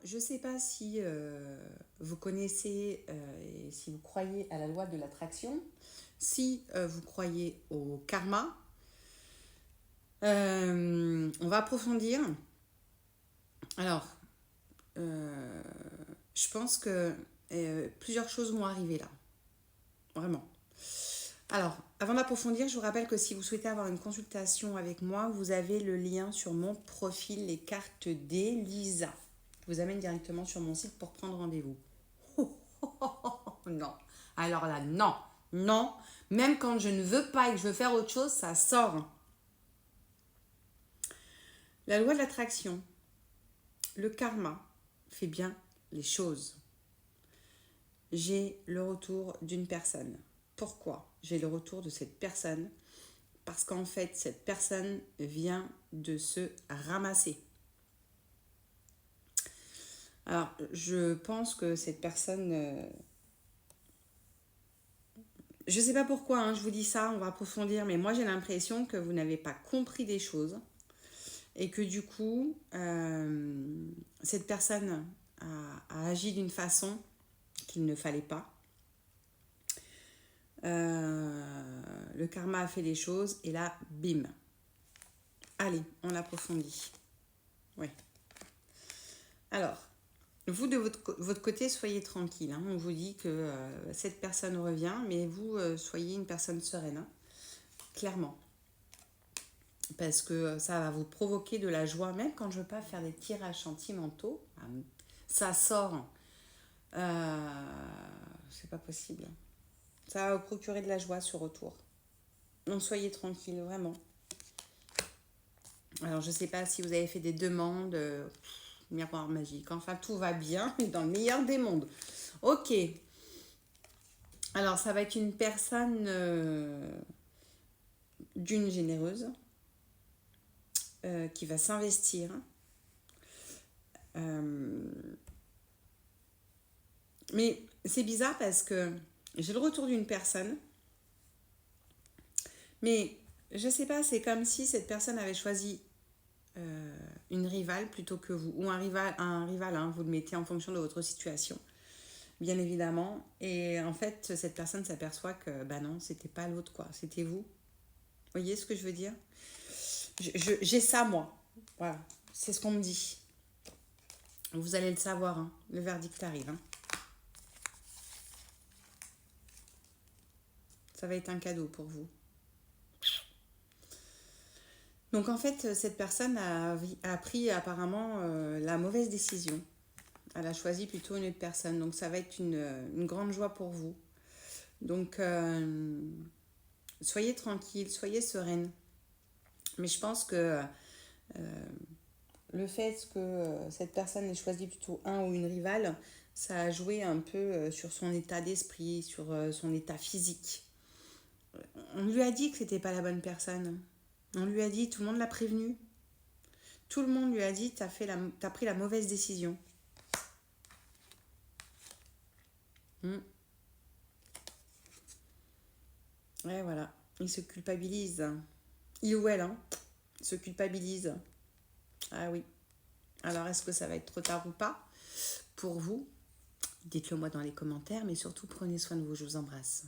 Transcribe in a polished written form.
je ne sais pas si vous connaissez et si vous croyez à la loi de l'attraction, si vous croyez au karma. On va approfondir. Alors, je pense que plusieurs choses vont arriver là. Vraiment. Alors, avant d'approfondir, je vous rappelle que si vous souhaitez avoir une consultation avec moi, vous avez le lien sur mon profil, les cartes d'Elisa. Je vous amène directement sur mon site pour prendre rendez-vous. Non. Alors là, non. Non. Même quand je ne veux pas et que je veux faire autre chose, ça sort. La loi de l'attraction, le karma, fait bien les choses. J'ai le retour d'une personne. Pourquoi j'ai le retour de cette personne? Parce qu'en fait, cette personne vient de se ramasser. Alors, je pense que cette personne... je ne sais pas pourquoi, hein, je vous dis ça, on va approfondir, mais moi j'ai l'impression que vous n'avez pas compris des choses et que du coup, cette personne a agi d'une façon qu'il ne fallait pas. Le karma a fait les choses et là, bim. Allez, on approfondit. Ouais. Alors, vous de votre côté, soyez tranquille. Hein. On vous dit que cette personne revient, mais vous soyez une personne sereine, hein. Clairement. Parce que ça va vous provoquer de la joie, même quand je ne veux pas faire des tirages sentimentaux, ça sort. C'est pas possible. Ça va vous procurer de la joie sur retour. Donc soyez tranquille, vraiment. Alors je sais pas si vous avez fait des demandes, miroir magique, enfin tout va bien, mais dans le meilleur des mondes. Ok. Alors ça va être une personne d'une généreuse qui va s'investir. Mais c'est bizarre parce que j'ai le retour d'une personne, mais je sais pas, c'est comme si cette personne avait choisi une rivale plutôt que vous, ou un rival, hein, vous le mettez en fonction de votre situation, bien évidemment. Et en fait, cette personne s'aperçoit que, bah non, c'était pas l'autre, quoi, c'était vous. Vous voyez ce que je veux dire? J'ai ça, moi. Voilà, c'est ce qu'on me dit. Vous allez le savoir, hein. Le verdict arrive. Hein. Ça va être un cadeau pour vous. Donc en fait, cette personne a pris apparemment la mauvaise décision. Elle a choisi plutôt une autre personne. Donc ça va être une grande joie pour vous. Donc soyez tranquille, soyez sereine. Mais je pense que le fait que cette personne ait choisi plutôt un ou une rivale, ça a joué un peu sur son état d'esprit, sur son état physique. On lui a dit que c'était pas la bonne personne. On lui a dit, tout le monde l'a prévenu. Tout le monde lui a dit, t'as pris la mauvaise décision. Ouais, voilà. Il se culpabilise. Il ou elle, hein, se culpabilise. Ah oui. Alors, est-ce que ça va être trop tard ou pas pour vous? Dites-le moi dans les commentaires, mais surtout prenez soin de vous. Je vous embrasse.